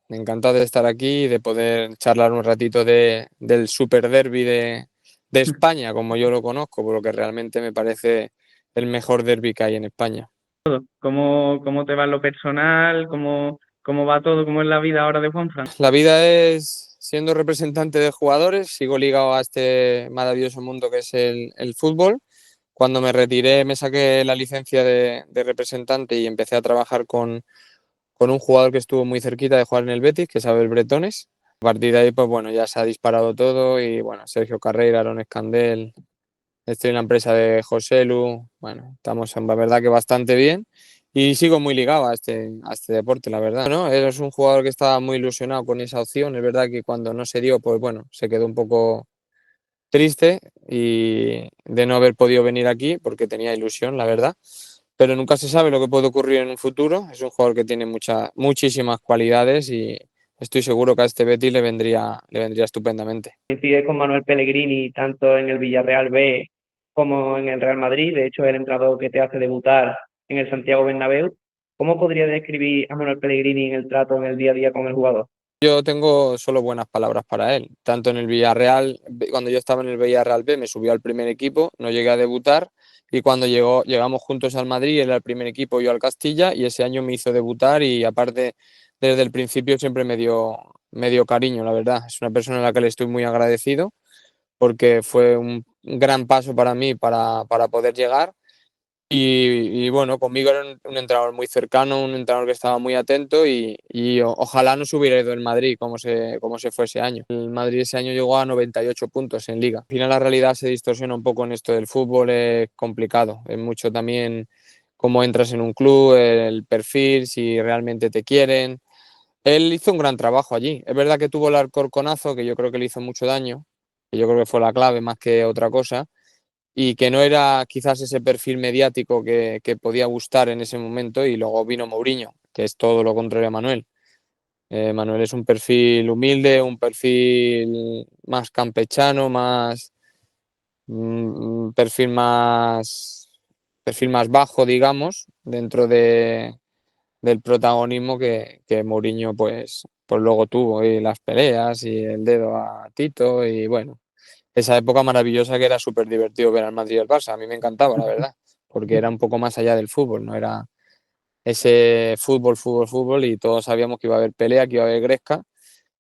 Encantado de estar aquí y de poder charlar un ratito del Super Derby de España, como yo lo conozco, porque realmente me parece el mejor derby que hay en España. ¿Cómo te va en lo personal? ¿Cómo va todo? ¿Cómo es la vida ahora de Juanfran? La vida es siendo representante de jugadores, sigo ligado a este maravilloso mundo que es el fútbol. Cuando me retiré me saqué la licencia de representante y empecé a trabajar con un jugador que estuvo muy cerquita de jugar en el Betis, que es Abel Bretones. A partir de ahí, pues bueno, ya se ha disparado todo y bueno, Sergio Carreira, Aaron Escandel, estoy en la empresa de José Lu, bueno, estamos en la verdad que bastante bien y sigo muy ligado a este deporte, la verdad, ¿no? Eres un jugador que estaba muy ilusionado con esa opción, es verdad que cuando no se dio, pues bueno, se quedó un poco triste y de no haber podido venir aquí porque tenía ilusión, la verdad. Pero nunca se sabe lo que puede ocurrir en un futuro. Es un jugador que tiene muchísimas cualidades y estoy seguro que a este Betis le vendría estupendamente. Coincide con Manuel Pellegrini tanto en el Villarreal B como en el Real Madrid. De hecho, es el entrenador que te hace debutar en el Santiago Bernabéu. ¿Cómo podría describir a Manuel Pellegrini en el trato, en el día a día con el jugador? Yo tengo solo buenas palabras para él. Tanto en el Villarreal, cuando yo estaba en el Villarreal B, me subió al primer equipo, no llegué a debutar. Y cuando llegamos juntos al Madrid, él al primer equipo, yo al Castilla, y ese año me hizo debutar y aparte, desde el principio siempre me dio cariño, la verdad. Es una persona a la que le estoy muy agradecido porque fue un gran paso para mí para poder llegar. Y bueno, conmigo era un entrenador muy cercano, un entrenador que estaba muy atento y ojalá no se hubiera ido el Madrid como se fue ese año. El Madrid ese año llegó a 98 puntos en Liga. Al final la realidad se distorsiona un poco en esto del fútbol, es complicado. Es mucho también cómo entras en un club, el perfil, si realmente te quieren. Él hizo un gran trabajo allí. Es verdad que tuvo el alcorconazo, que yo creo que le hizo mucho daño, que yo creo que fue la clave más que otra cosa y que no era quizás ese perfil mediático que podía gustar en ese momento y luego vino Mourinho, que es todo lo contrario a Manuel. Manuel es un perfil humilde, un perfil más campechano, perfil perfil más bajo, digamos, del protagonismo que Mourinho pues luego tuvo y las peleas y el dedo a Tito y bueno, esa época maravillosa que era súper divertido ver al Madrid y al Barça. A mí me encantaba, la verdad, porque era un poco más allá del fútbol, no era ese fútbol y todos sabíamos que iba a haber pelea, que iba a haber gresca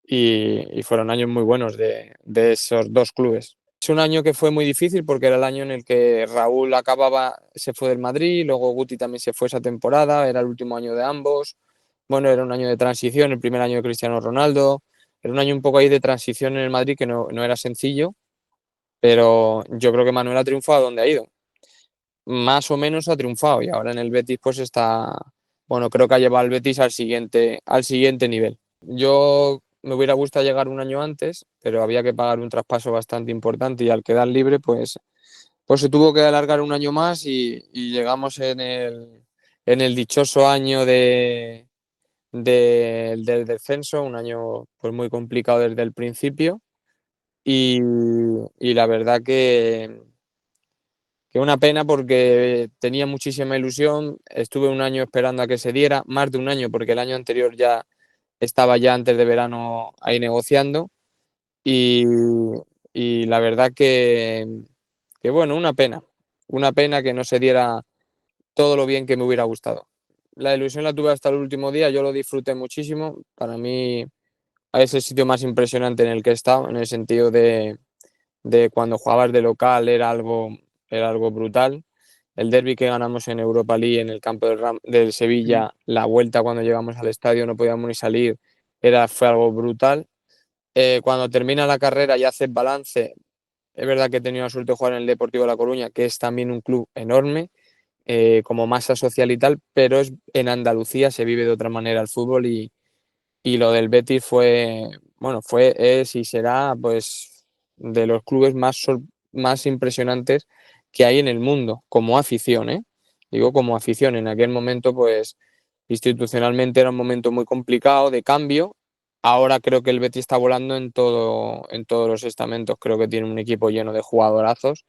y fueron años muy buenos de esos dos clubes. Es un año que fue muy difícil porque era el año en el que Raúl acababa, se fue del Madrid, luego Guti también se fue esa temporada, era el último año de ambos. Bueno, era un año de transición, el primer año de Cristiano Ronaldo, era un año un poco ahí de transición en el Madrid que no era sencillo, pero yo creo que Manuel ha triunfado donde ha ido. Más o menos ha triunfado y ahora en el Betis pues está, bueno, creo que ha llevado al Betis al siguiente nivel. Yo me hubiera gustado llegar un año antes, pero había que pagar un traspaso bastante importante y al quedar libre pues se tuvo que alargar un año más y llegamos en el dichoso año del descenso, un año pues muy complicado desde el principio y, y la verdad que una pena porque tenía muchísima ilusión, estuve un año esperando a que se diera, más de un año porque el año anterior ya estaba ya antes de verano ahí negociando y, y la verdad que bueno, una pena que no se diera todo lo bien que me hubiera gustado. La ilusión la tuve hasta el último día, yo lo disfruté muchísimo, para mí es el sitio más impresionante en el que he estado, en el sentido de cuando jugabas de local era algo brutal. El derbi que ganamos en Europa League en el campo del Sevilla, la vuelta cuando llegamos al estadio no podíamos ni salir, fue algo brutal. Cuando termina la carrera y haces balance, es verdad que he tenido la suerte de jugar en el Deportivo de La Coruña, que es también un club enorme, como masa social y tal, pero en Andalucía se vive de otra manera el fútbol y lo del Betis es y será pues de los clubes más impresionantes que hay en el mundo, como afición, ¿eh? Digo como afición, en aquel momento pues institucionalmente era un momento muy complicado de cambio. Ahora creo que el Betis está volando en todos los estamentos, creo que tiene un equipo lleno de jugadorazos,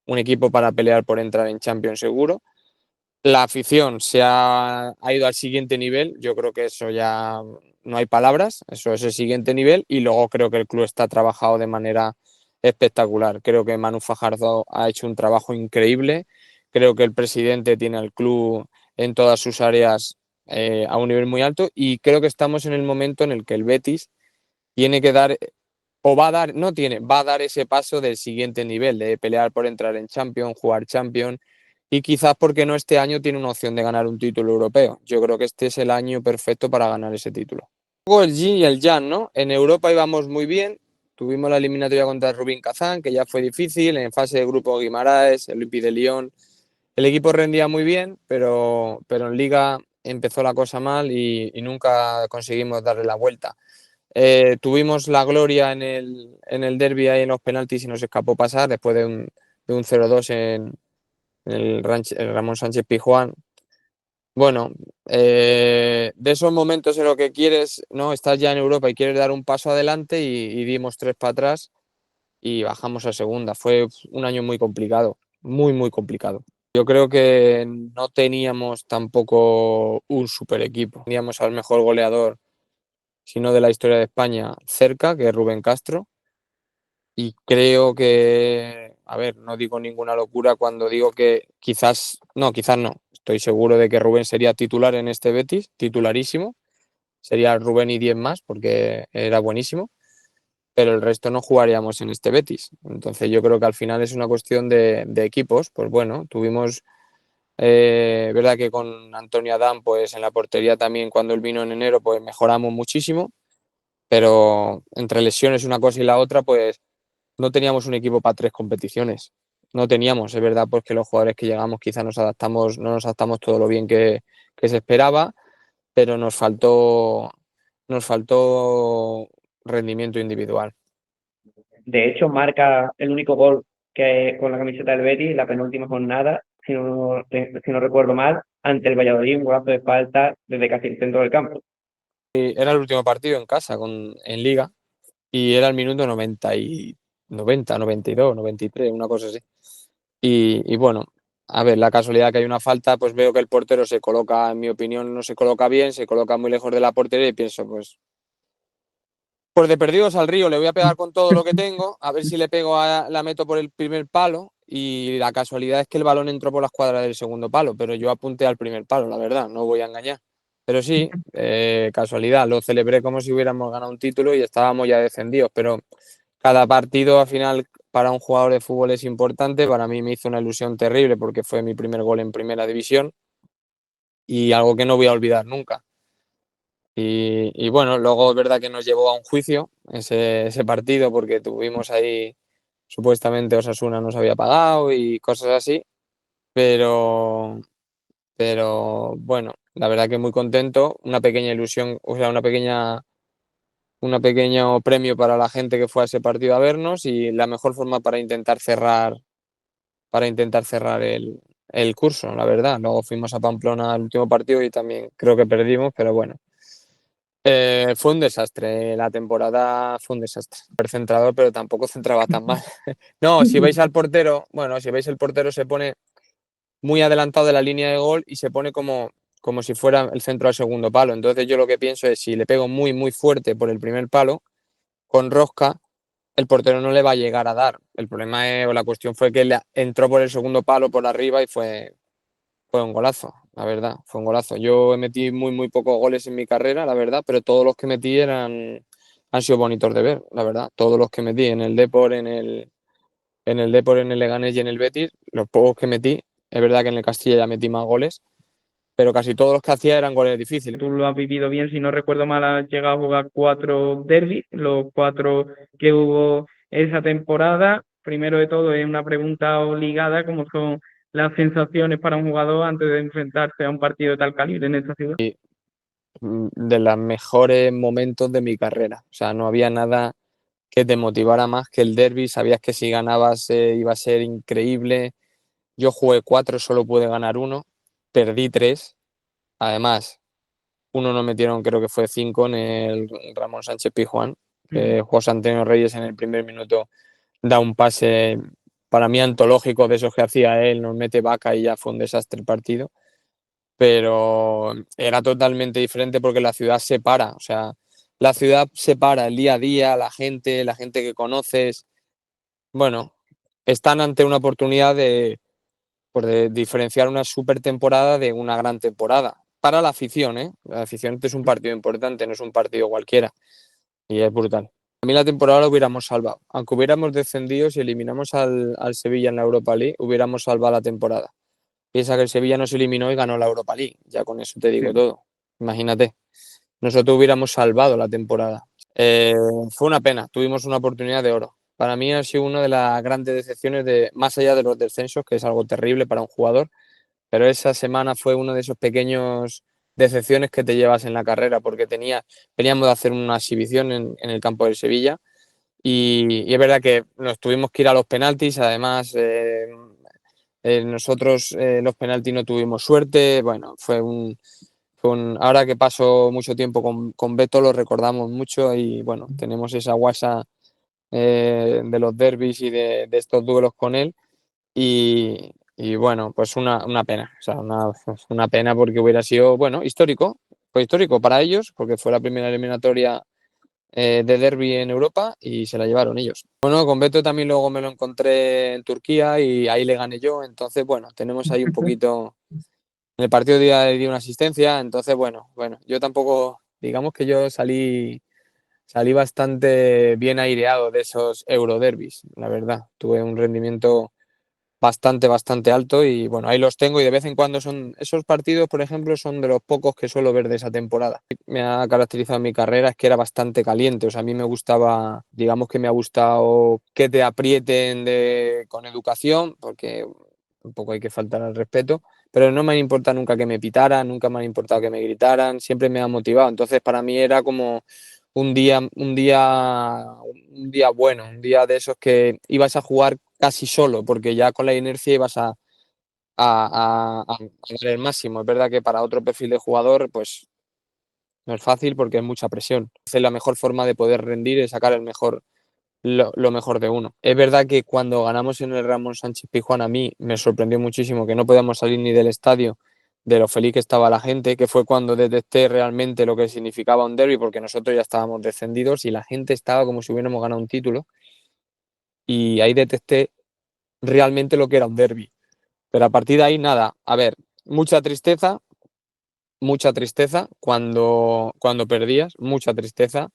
un equipo para pelear por entrar en Champions seguro. La afición ha ido al siguiente nivel, yo creo que eso ya no hay palabras, eso es el siguiente nivel, y luego creo que el club está trabajado de manera espectacular. Creo que Manu Fajardo ha hecho un trabajo increíble, creo que el presidente tiene al club en todas sus áreas a un nivel muy alto, y creo que estamos en el momento en el que el Betis tiene que dar, o va a dar, no tiene, va a dar ese paso del siguiente nivel, de pelear por entrar en Champions, jugar Champions, y quizás porque no este año tiene una opción de ganar un título europeo. Yo creo que este es el año perfecto para ganar ese título. Luego el yin y el yang, ¿no? En Europa íbamos muy bien, tuvimos la eliminatoria contra Rubin Kazán, que ya fue difícil, en fase de grupo Guimaraes, el Olympique de Lyon, el equipo rendía muy bien, pero en Liga empezó la cosa mal y nunca conseguimos darle la vuelta. Tuvimos la gloria en el derbi ahí en los penaltis y nos escapó pasar después de un 0-2 en el Ramón Sánchez Pizjuán. Bueno, de esos momentos en los que quieres, ¿no? Estás ya en Europa y quieres dar un paso adelante y dimos 3 para atrás y bajamos a segunda. Fue un año muy complicado, muy, muy complicado. Yo creo que no teníamos tampoco un super equipo. Teníamos al mejor goleador, si no de la historia de España, cerca, que es Rubén Castro. Y creo que, a ver, no digo ninguna locura cuando digo que quizás no. Estoy seguro de que Rubén sería titular en este Betis, titularísimo. Sería Rubén y 10 más porque era buenísimo, pero el resto no jugaríamos en este Betis. Entonces yo creo que al final es una cuestión de equipos. Pues bueno, tuvimos, verdad que con Antonio Adán, pues en la portería también cuando él vino en enero, pues mejoramos muchísimo, pero entre lesiones una cosa y la otra, pues no teníamos un equipo para 3 competiciones. No teníamos, es verdad, pues que los jugadores que llegamos quizá no nos adaptamos todo lo bien que se esperaba, pero nos faltó rendimiento individual. De hecho, marca el único gol que con la camiseta del Betis, la penúltima jornada, si no recuerdo mal, ante el Valladolid, un golazo de falta desde casi el centro del campo. Y era el último partido en casa en Liga y era el minuto 90, 92, 93, una cosa así. Y bueno, a ver, la casualidad que hay una falta, pues veo que el portero se coloca, en mi opinión, no se coloca bien, se coloca muy lejos de la portería y pienso, pues de perdidos al río le voy a pegar con todo lo que tengo, a ver si le pego, la meto por el primer palo, y la casualidad es que el balón entró por la escuadra del segundo palo, pero yo apunté al primer palo, la verdad, no voy a engañar. Pero sí, casualidad, lo celebré como si hubiéramos ganado un título y estábamos ya descendidos, pero cada partido al final para un jugador de fútbol es importante. Para mí me hizo una ilusión terrible porque fue mi primer gol en primera división y algo que no voy a olvidar nunca. Y bueno, luego es verdad que nos llevó a un juicio ese partido porque tuvimos ahí, supuestamente Osasuna nos había pagado y cosas así, pero, pero bueno, la verdad que muy contento, una pequeña ilusión, o sea, una pequeño premio para la gente que fue a ese partido a vernos y la mejor forma para intentar cerrar el curso, la verdad. Luego fuimos a Pamplona al último partido y también creo que perdimos, pero bueno. Fue un desastre, la temporada fue un desastre. Centrador, pero tampoco centraba tan mal. No, si veis al portero, bueno, si veis el portero se pone muy adelantado de la línea de gol y se pone como si fuera el centro al segundo palo. Entonces yo lo que pienso es si le pego muy, muy fuerte por el primer palo, con rosca, el portero no le va a llegar a dar. El problema o la cuestión fue que entró por el segundo palo por arriba y fue un golazo, la verdad, fue un golazo. Yo he metido muy, muy pocos goles en mi carrera, la verdad, pero todos los que metí han sido bonitos de ver, la verdad. Todos los que metí en el Depor, en el Leganés y en el Betis, los pocos que metí, es verdad que en el Castilla ya metí más goles, pero casi todos los que hacía eran goles difíciles. Tú lo has vivido bien, si no recuerdo mal, has llegado a jugar 4 derbis, los 4 que hubo esa temporada. Primero de todo, es una pregunta obligada, ¿cómo son las sensaciones para un jugador antes de enfrentarse a un partido de tal calibre en esta ciudad? De los mejores momentos de mi carrera. O sea, no había nada que te motivara más que el derbi. Sabías que si ganabas iba a ser increíble. Yo jugué 4, solo pude ganar uno. Perdí 3. Además, uno nos metieron, creo que fue 5 en el Ramón Sánchez Pizjuán. José Antonio Reyes en el primer minuto da un pase para mí antológico de esos que hacía él, nos mete vaca y ya fue un desastre el partido. pero era totalmente diferente porque la ciudad separa, o sea, la ciudad separa el día a día, la gente que conoces, bueno, están ante una oportunidad de diferenciar una super temporada de una gran temporada. Para la afición, ¿eh? La afición es un partido importante, no es un partido cualquiera. Y es brutal. A mí la temporada la hubiéramos salvado. Aunque hubiéramos descendido, si eliminamos al Sevilla en la Europa League, hubiéramos salvado la temporada. Piensa que el Sevilla nos eliminó y ganó la Europa League. Ya con eso te digo Sí. todo. Imagínate. Nosotros hubiéramos salvado la temporada. Fue una pena. Tuvimos una oportunidad de oro. Para mí ha sido una de las grandes decepciones más allá de los descensos, que es algo terrible para un jugador, pero esa semana fue uno de esos pequeños decepciones que te llevas en la carrera, porque veníamos de hacer una exhibición en el campo del Sevilla y es verdad que nos tuvimos que ir a los penaltis, además nosotros los penaltis no tuvimos suerte, bueno, ahora que paso mucho tiempo con Beto lo recordamos mucho y bueno, tenemos esa guasa de los derbis y de estos duelos con él y bueno, pues una pena, o sea, una pena porque hubiera sido, bueno, histórico, fue histórico para ellos porque fue la primera eliminatoria de derbi en Europa y se la llevaron ellos. Bueno, con Beto también luego me lo encontré en Turquía y ahí le gané yo, entonces bueno, tenemos ahí un poquito, en el partido le di una asistencia, entonces bueno, yo tampoco, digamos que yo salí bastante bien aireado de esos Euroderbis, la verdad, tuve un rendimiento bastante alto y bueno, ahí los tengo y de vez en cuando son esos partidos, por ejemplo, son de los pocos que suelo ver de esa temporada. Me ha caracterizado en mi carrera es que era bastante caliente, o sea, a mí me gustaba, digamos que me ha gustado que te aprieten con educación, porque tampoco hay que faltar al respeto, pero no me ha importado nunca que me pitaran, nunca me ha importado que me gritaran, siempre me ha motivado, entonces para mí era como un día bueno, un día de esos que ibas a jugar casi solo, porque ya con la inercia ibas a dar el máximo. Es verdad que para otro perfil de jugador, pues no es fácil porque es mucha presión. Es la mejor forma de poder rendir es sacar lo mejor de uno. Es verdad que cuando ganamos en el Ramón Sánchez Pizjuán a mí me sorprendió muchísimo que no podíamos salir ni del estadio de lo feliz que estaba la gente, que fue cuando detecté realmente lo que significaba un derbi, porque nosotros ya estábamos descendidos y la gente estaba como si hubiéramos ganado un título y ahí detecté realmente lo que era un derbi. Pero a partir de ahí nada, a ver, mucha tristeza cuando perdías, mucha tristeza.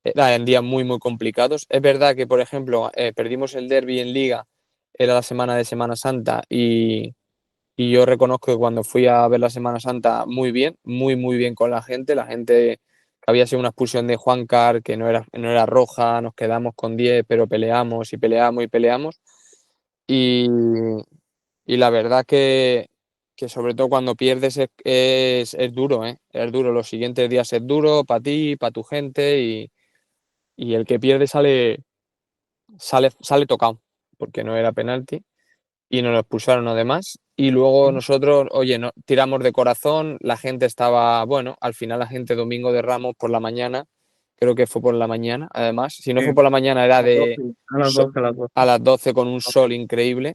Era en días muy complicados. Es verdad que, por ejemplo, perdimos el derbi en Liga, era la semana de Semana Santa y yo reconozco que cuando fui a ver la Semana Santa, muy bien, muy bien con la gente que había sido una expulsión de Juancar, que no era roja, nos quedamos con 10 pero peleamos y peleamos y peleamos. Y, y la verdad que sobre todo cuando pierdes es duro, ¿eh? Es duro. Los siguientes días es duro para ti, para tu gente y el que pierde sale tocado porque no era penalti y nos lo expulsaron además. Y luego nosotros, oye, no, tiramos de corazón, la gente estaba, bueno, al final la gente domingo de Ramos por la mañana, creo que fue por la mañana, además, si no Sí, fue por la mañana era a las 12, a las so- 12, a las 12. a las 12 con un sol increíble.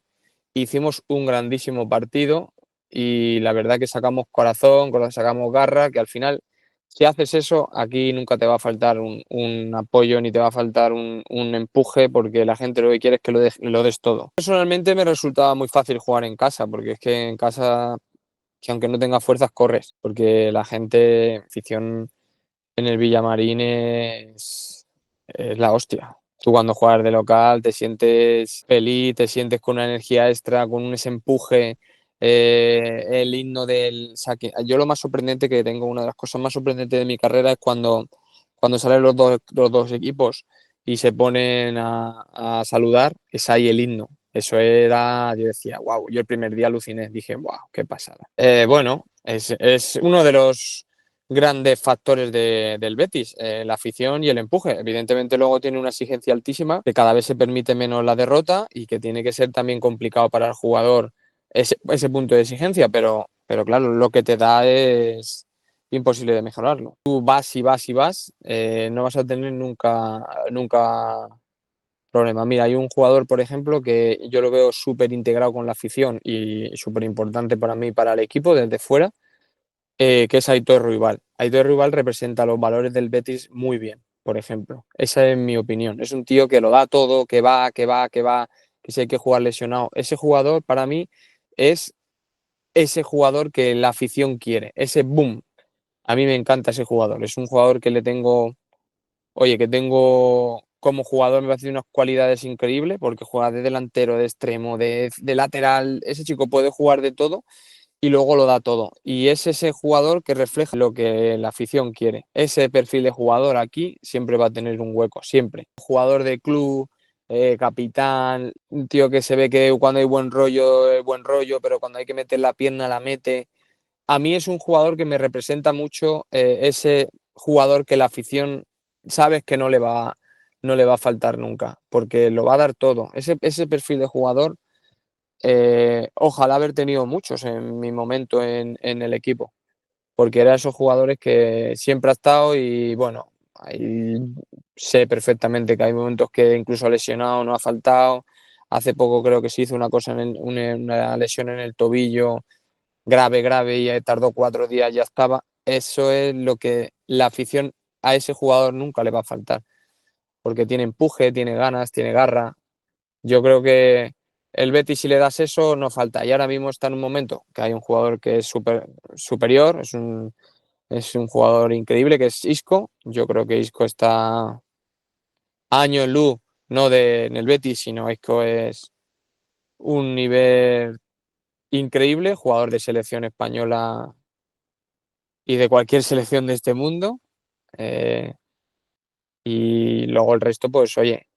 Hicimos un grandísimo partido y la verdad que sacamos corazón, sacamos garra, que al final, si haces eso, aquí nunca te va a faltar un apoyo ni te va a faltar un empuje porque la gente lo que quiere es que lo des todo. Personalmente me resultaba muy fácil jugar en casa porque es que en casa, que aunque no tengas fuerzas, corres, porque la gente, afición en el Villamarín es la hostia. Tú cuando juegas de local te sientes feliz, te sientes con una energía extra, con ese empuje, el himno del saque. Yo lo más sorprendente que tengo, una de las cosas más sorprendentes de mi carrera es cuando salen los dos equipos y se ponen a saludar, es ahí el himno. Eso era, yo decía, wow, yo el primer día aluciné, dije, wow, qué pasada. Bueno, es uno de los grandes factores del Betis, la afición y el empuje. Evidentemente luego tiene una exigencia altísima, que cada vez se permite menos la derrota y que tiene que ser también complicado para el jugador ese punto de exigencia, pero claro, lo que te da es imposible de mejorarlo. Tú vas y vas y vas, no vas a tener nunca problema. Mira, hay un jugador, por ejemplo, que yo lo veo súper integrado con la afición y súper importante para mí, para el equipo, desde fuera, que es Aitor Ruibal. Aitor Ruibal representa los valores del Betis muy bien, por ejemplo. Esa es mi opinión. Es un tío que lo da todo, que va, que va, que va, que si hay que jugar lesionado. Ese jugador para mí es ese jugador que la afición quiere, ese boom. A mí me encanta ese jugador. Es un jugador que le tengo, oye, que tengo como jugador me parece unas cualidades increíbles porque juega de delantero, de extremo, de lateral. Ese chico puede jugar de todo y luego lo da todo. Y es ese jugador que refleja lo que la afición quiere. Ese perfil de jugador aquí siempre va a tener un hueco, siempre. Jugador de club, capitán, un tío que se ve que cuando hay buen rollo, pero cuando hay que meter la pierna la mete. A mí es un jugador que me representa mucho, ese jugador que la afición sabes que no le va a faltar nunca, porque lo va a dar todo. Ese perfil de jugador, ojalá haber tenido muchos en mi momento en el equipo, porque era esos jugadores que siempre ha estado y bueno, ahí sé perfectamente que hay momentos que incluso ha lesionado, no ha faltado. Hace poco creo que se hizo una cosa una lesión en el tobillo grave, grave y tardó 4 días, ya estaba. Eso es lo que la afición a ese jugador nunca le va a faltar, porque tiene empuje, tiene ganas, tiene garra. Yo creo que el Betis, si le das eso, no falta. Y ahora mismo está en un momento que hay un jugador que es superior, es un jugador increíble, que es Isco. Yo creo que Isco está a año en luz, no en el Betis, sino Isco es un nivel increíble, jugador de selección española y de cualquier selección de este mundo. eh, y luego el resto, pues oye,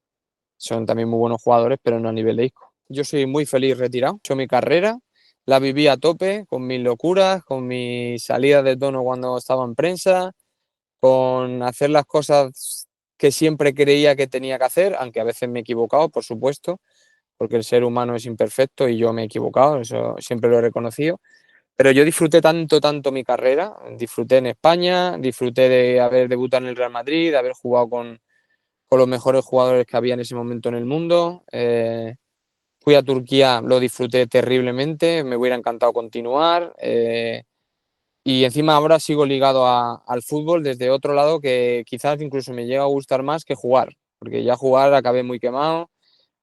son también muy buenos jugadores, pero no a nivel de Isco. Yo soy muy feliz retirado. He hecho mi carrera, la viví a tope, con mis locuras, con mis salidas de tono cuando estaba en prensa, con hacer las cosas que siempre creía que tenía que hacer, aunque a veces me he equivocado, por supuesto, porque el ser humano es imperfecto y yo me he equivocado, eso siempre lo he reconocido. Pero yo disfruté tanto, tanto mi carrera. Disfruté en España, disfruté de haber debutado en el Real Madrid, de haber jugado con los mejores jugadores que había en ese momento en el mundo. Fui a Turquía, lo disfruté terriblemente, me hubiera encantado continuar. Y encima ahora sigo ligado al fútbol desde otro lado que quizás incluso me llega a gustar más que jugar, porque ya jugar acabé muy quemado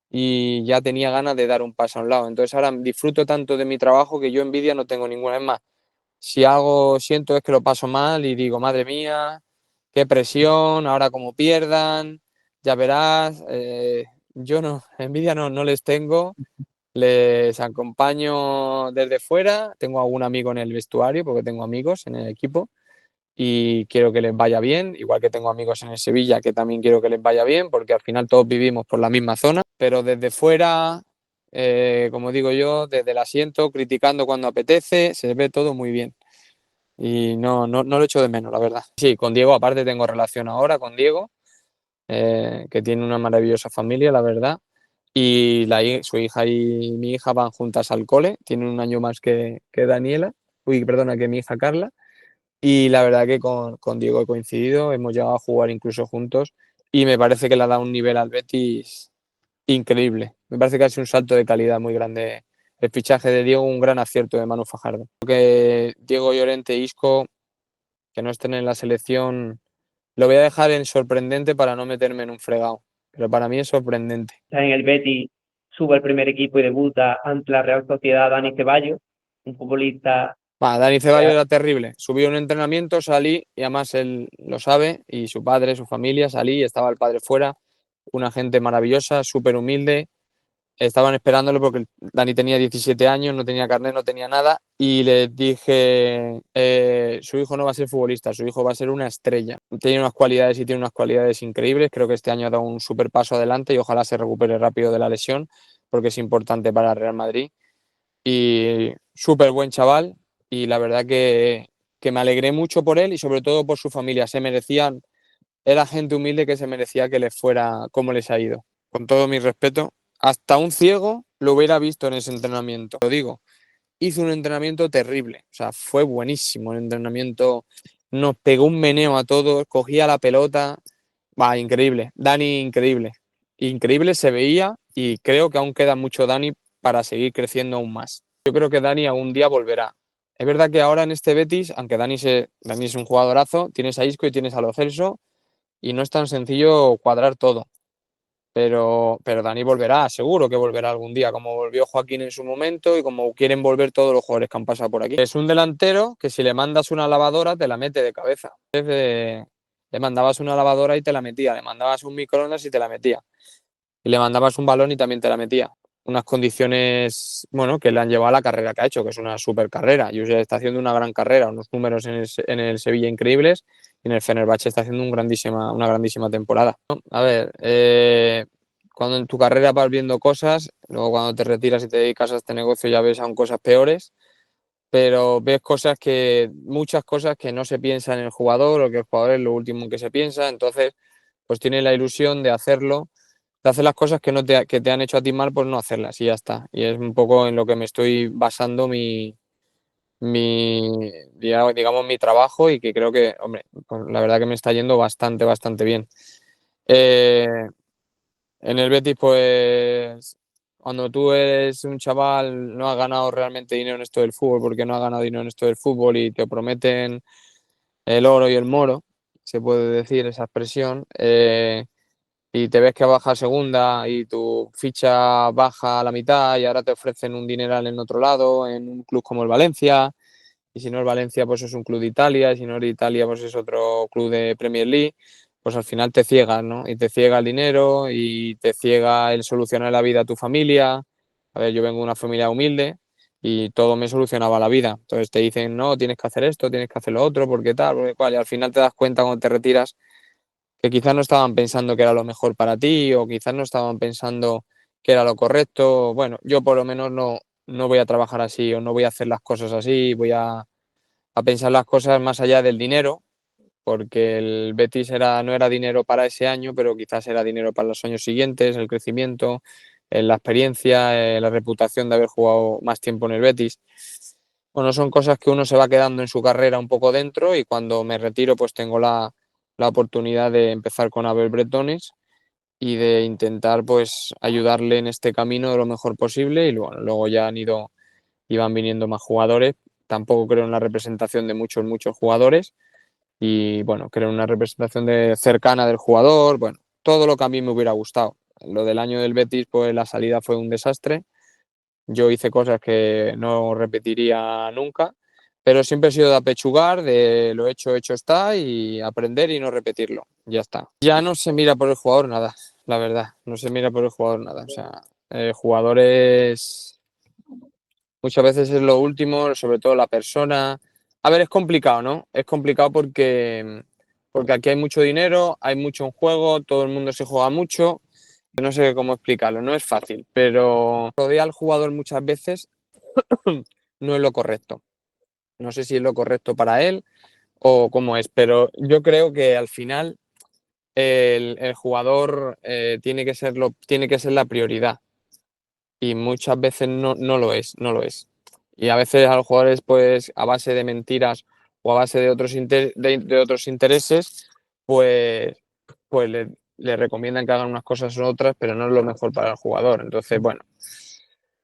y ya tenía ganas de dar un paso a un lado. Entonces ahora disfruto tanto de mi trabajo que yo envidia no tengo ninguna. Es más, si algo siento es que lo paso mal y digo, madre mía, qué presión, ahora como pierdan, ya verás. Yo no, envidia no les tengo, les acompaño desde fuera, tengo algún amigo en el vestuario, porque tengo amigos en el equipo y quiero que les vaya bien, igual que tengo amigos en el Sevilla que también quiero que les vaya bien, porque al final todos vivimos por la misma zona, pero desde fuera, como digo yo, desde el asiento, criticando cuando apetece, se ve todo muy bien. Y no lo echo de menos, la verdad. Sí, con Diego, aparte tengo relación ahora con Diego, que tiene una maravillosa familia, la verdad. Y su hija y mi hija van juntas al cole, tienen un año más que Daniela, perdona, que mi hija Carla. Y la verdad que con Diego he coincidido, hemos llegado a jugar incluso juntos y me parece que le ha dado un nivel al Betis increíble. Me parece que ha sido un salto de calidad muy grande el fichaje de Diego, un gran acierto de Manu Fajardo. Creo que Diego Llorente e Isco, que no estén en la selección, lo voy a dejar en sorprendente para no meterme en un fregado, pero para mí es sorprendente. Está en el Betis, sube al primer equipo y debuta ante la Real Sociedad Dani Ceballos, un futbolista Dani que Ceballos era terrible. Subí un entrenamiento, salí y además él lo sabe y su padre, su familia, salí y estaba el padre fuera. Una gente maravillosa, súper humilde. Estaban esperándolo porque Dani tenía 17 años, no tenía carnet, no tenía nada y les dije, su hijo no va a ser futbolista, su hijo va a ser una estrella. Tiene unas cualidades y tiene unas cualidades increíbles. Creo que este año ha dado un súper paso adelante y ojalá se recupere rápido de la lesión porque es importante para el Real Madrid. Y súper buen chaval y la verdad que me alegré mucho por él y sobre todo por su familia. Se merecían, era gente humilde que se merecía que les fuera como les ha ido. Con todo mi respeto, hasta un ciego lo hubiera visto en ese entrenamiento. Lo digo, hizo un entrenamiento terrible, o sea, fue buenísimo el entrenamiento, nos pegó un meneo a todos, cogía la pelota, va, increíble, Dani, increíble, increíble se veía y creo que aún queda mucho Dani para seguir creciendo aún más. Yo creo que Dani algún día volverá. Es verdad que ahora en este Betis, aunque Dani es un jugadorazo, tienes a Isco y tienes a Lo Celso y no es tan sencillo cuadrar todo. Pero Dani volverá, seguro que volverá algún día, como volvió Joaquín en su momento y como quieren volver todos los jugadores que han pasado por aquí. Es un delantero que si le mandas una lavadora te la mete de cabeza. Le mandabas una lavadora y te la metía, le mandabas un microondas y te la metía, y le mandabas un balón y también te la metía. Unas condiciones, bueno, que le han llevado a la carrera que ha hecho, que es una super carrera. Yusia está haciendo una gran carrera, unos números en el Sevilla increíbles, y en el Fenerbahce está haciendo una grandísima temporada. A ver, cuando en tu carrera vas viendo cosas, luego cuando te retiras y te dedicas a este negocio ya ves aún cosas peores, pero ves muchas cosas que no se piensa en el jugador o que el jugador es lo último que se piensa, entonces pues tiene la ilusión de hacerlo, de hacer las cosas que te han hecho a ti mal, pues no hacerlas y ya está. Y es un poco en lo que me estoy basando digamos, mi trabajo y que creo que, hombre, pues la verdad que me está yendo bastante, bastante bien. Eh, en el Betis, pues cuando tú eres un chaval, no has ganado realmente dinero en esto del fútbol, porque no has ganado dinero en esto del fútbol y te prometen el oro y el moro, se puede decir esa expresión, y te ves que baja a segunda y tu ficha baja a la mitad y ahora te ofrecen un dineral en otro lado, en un club como el Valencia, y si no es Valencia, pues es un club de Italia, y si no es de Italia, pues es otro club de Premier League, pues al final te ciegas, ¿no? Y te ciega el dinero y te ciega el solucionar la vida a tu familia. A ver, yo vengo de una familia humilde y todo me solucionaba la vida. Entonces te dicen, no, tienes que hacer esto, tienes que hacer lo otro, porque tal, porque cual, y al final te das cuenta cuando te retiras que quizás no estaban pensando que era lo mejor para ti o quizás no estaban pensando que era lo correcto. Bueno, yo por lo menos no voy a trabajar así o no voy a hacer las cosas así, voy a pensar las cosas más allá del dinero, porque el Betis no era dinero para ese año, pero quizás era dinero para los años siguientes, el crecimiento, la experiencia, la reputación de haber jugado más tiempo en el Betis. Bueno, son cosas que uno se va quedando en su carrera un poco dentro y cuando me retiro pues tengo la oportunidad de empezar con Abel Bretones y de intentar pues ayudarle en este camino de lo mejor posible y bueno, luego ya iban viniendo más jugadores. Tampoco creo en la representación de muchos jugadores y bueno, creo en una representación cercana del jugador, bueno, todo lo que a mí me hubiera gustado. Lo del año del Betis, pues la salida fue un desastre. Yo hice cosas que no repetiría nunca, pero siempre he sido de apechugar, de lo hecho, hecho está y aprender y no repetirlo. Ya está. Ya no se mira por el jugador nada, la verdad. No se mira por el jugador nada. O sea, jugadores muchas veces es lo último, sobre todo la persona. A ver, es complicado, ¿no? Es complicado porque aquí hay mucho dinero, hay mucho en juego, todo el mundo se juega mucho. No sé cómo explicarlo, no es fácil, pero rodea al jugador muchas veces no es lo correcto. No sé si es lo correcto para él o cómo es, pero yo creo que al final el jugador tiene que ser la prioridad y muchas veces no lo es, no lo es. Y a veces a los jugadores, pues a base de mentiras o a base de de otros intereses, pues, pues le recomiendan que hagan unas cosas u otras, pero no es lo mejor para el jugador. Entonces, bueno,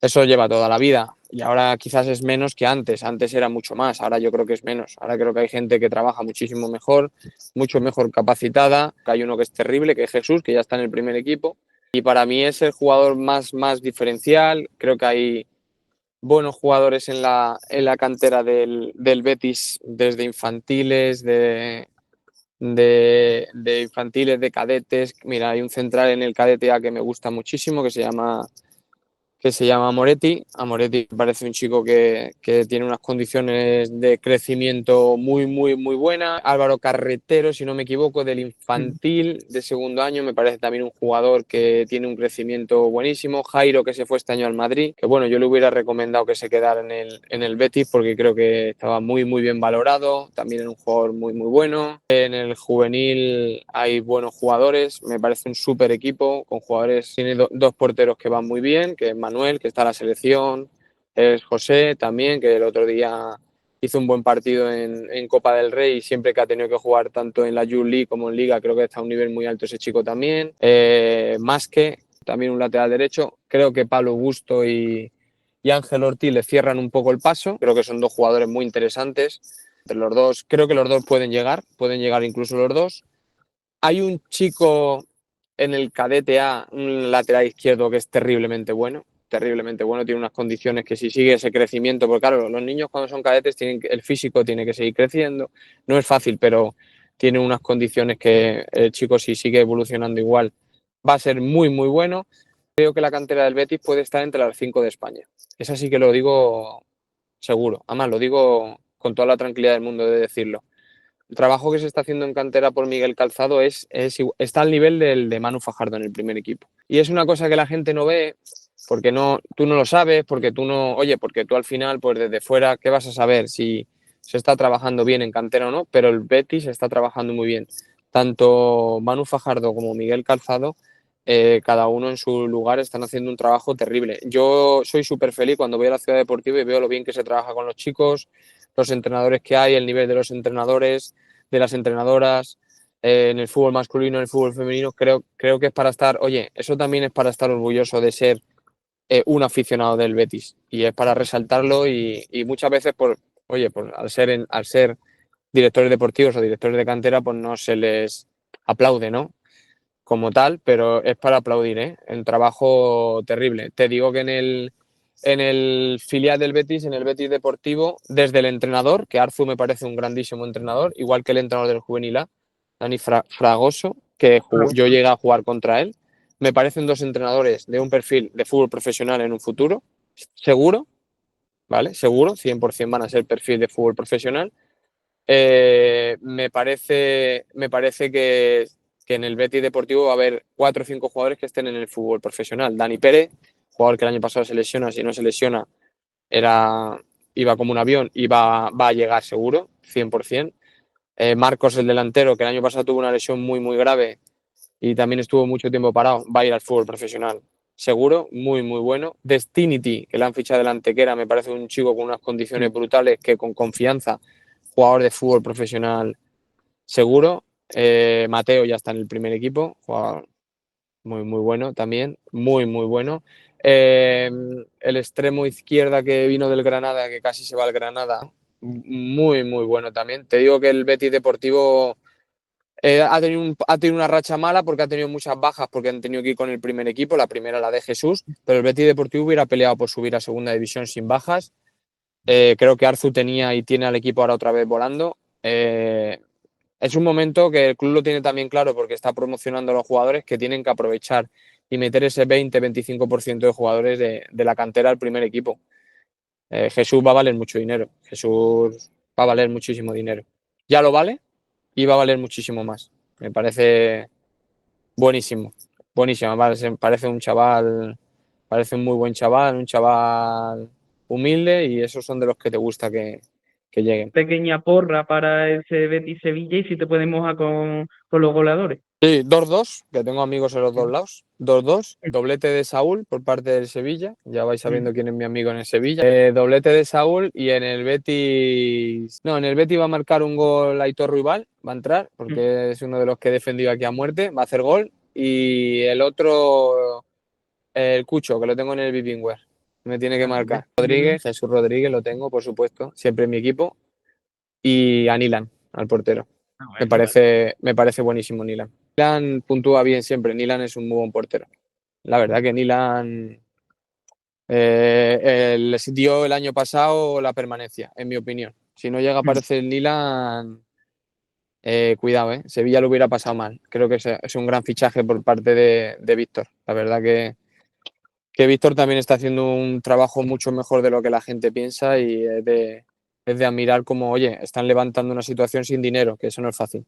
eso lleva toda la vida y ahora quizás es menos que antes. Antes era mucho más, ahora yo creo que es menos. Ahora creo que hay gente que trabaja muchísimo mejor, mucho mejor capacitada. Que hay uno que es terrible, que es Jesús, que ya está en el primer equipo. Y para mí es el jugador más diferencial. Creo que hay buenos jugadores en la cantera del Betis, desde infantiles, de infantiles, de cadetes. Mira, hay un central en el cadete A que me gusta muchísimo, que se llama Moretti. A Moretti me parece un chico que tiene unas condiciones de crecimiento muy buenas. Álvaro Carretero, si no me equivoco, del infantil de segundo año, me parece también un jugador que tiene un crecimiento buenísimo. Jairo, que se fue este año al Madrid, que bueno, yo le hubiera recomendado que se quedara en el Betis porque creo que estaba muy bien valorado. También era un jugador muy bueno. En el juvenil hay buenos jugadores, me parece un súper equipo con jugadores, tiene dos porteros que van muy bien, que es Manuel, que está en la selección, es José también, que el otro día hizo un buen partido en Copa del Rey y siempre que ha tenido que jugar tanto en la Youth League como en Liga, creo que está a un nivel muy alto ese chico también. Masque, también un lateral derecho, creo que Pablo Busto y Ángel Ortiz le cierran un poco el paso. Creo que son dos jugadores muy interesantes. Entre los dos, creo que los dos pueden llegar incluso los dos. Hay un chico en el cadete A, un lateral izquierdo que es terriblemente bueno, tiene unas condiciones que si sigue ese crecimiento, porque claro, los niños cuando son cadetes el físico tiene que seguir creciendo, no es fácil, pero tiene unas condiciones que el chico si sigue evolucionando igual va a ser muy muy bueno. Creo que la cantera del Betis puede estar entre las 5 de España. Eso sí que lo digo seguro, además lo digo con toda la tranquilidad del mundo de decirlo. El trabajo que se está haciendo en cantera por Miguel Calzado está al nivel del de Manu Fajardo en el primer equipo. Y es una cosa que la gente no ve porque tú no lo sabes, porque porque tú al final, pues desde fuera, ¿qué vas a saber si se está trabajando bien en cantera o no? Pero el Betis está trabajando muy bien. Tanto Manu Fajardo como Miguel Calzado, cada uno en su lugar están haciendo un trabajo terrible. Yo soy súper feliz cuando voy a la ciudad deportiva y veo lo bien que se trabaja con los chicos, los entrenadores que hay, el nivel de los entrenadores, de las entrenadoras, en el fútbol masculino, en el fútbol femenino, creo que es para estar, eso también es para estar orgulloso de ser un aficionado del Betis y es para resaltarlo y muchas veces al ser directores deportivos o directores de cantera, pues no se les aplaude, ¿no? Como tal, pero es para aplaudir, ¿eh? El trabajo terrible. Te digo que en el filial del Betis, en el Betis Deportivo, desde el entrenador, que Arzu me parece un grandísimo entrenador, igual que el entrenador del Juvenil A, Dani Fragoso, que yo llegué a jugar contra él. Me parecen dos entrenadores de un perfil de fútbol profesional en un futuro, seguro, ¿vale? Seguro, 100% van a ser perfil de fútbol profesional. Me parece que en el Betis Deportivo va a haber 4 o 5 jugadores que estén en el fútbol profesional. Dani Pérez, jugador que el año pasado se lesiona, si no se lesiona, iba como un avión y va a llegar seguro, 100%. Marcos, el delantero, que el año pasado tuvo una lesión muy, muy grave y también estuvo mucho tiempo parado, va a ir al fútbol profesional. Seguro, muy, muy bueno. Destinity, que le han fichado delante, que era, me parece un chico con unas condiciones brutales, que con confianza, jugador de fútbol profesional seguro. Mateo ya está en el primer equipo, jugador muy, muy bueno también, muy, muy bueno. El extremo izquierda que vino del Granada, que casi se va al Granada, muy, muy bueno también. Te digo que el Betis Deportivo ha tenido una racha mala porque ha tenido muchas bajas, porque han tenido que ir con el primer equipo, la primera la de Jesús, pero el Betis Deportivo hubiera peleado por subir a segunda división sin bajas. Creo que Arzu tenía y tiene al equipo ahora otra vez volando. Es un momento que el club lo tiene también claro porque está promocionando a los jugadores que tienen que aprovechar y meter ese 20-25% de jugadores de la cantera al primer equipo. Jesús va a valer mucho dinero. Jesús va a valer muchísimo dinero. Ya lo vale y va a valer muchísimo más. Me parece buenísimo. Buenísimo. Parece parece un muy buen chaval, un chaval humilde y esos son de los que te gusta que lleguen. Pequeña porra para ese Betis Sevilla y si te puedes mojar con los goleadores. Sí, 2-2, que tengo amigos en los dos lados. 2-2, doblete de Saúl por parte del Sevilla. Ya vais sabiendo quién es mi amigo en el Sevilla. Doblete de Saúl y en el Betis. No, en el Betis va a marcar un gol Aitor Ruibal, va a entrar, porque es uno de los que he defendido aquí a muerte. Va a hacer gol. Y el otro, el Cucho, que lo tengo en el Bibingware. Me tiene que marcar. Jesús Rodríguez, lo tengo, por supuesto, siempre en mi equipo. Y a Nilan, al portero. Me parece buenísimo Nilan. Nilan puntúa bien siempre. Nilan es un muy buen portero. La verdad que Nilan les dio el año pasado la permanencia, en mi opinión. Si no llega a aparecer Nilan, cuidado, ¿eh? Sevilla lo hubiera pasado mal. Creo que es un gran fichaje por parte de Víctor. La verdad que Víctor también está haciendo un trabajo mucho mejor de lo que la gente piensa y es de admirar cómo, oye, están levantando una situación sin dinero, que eso no es fácil.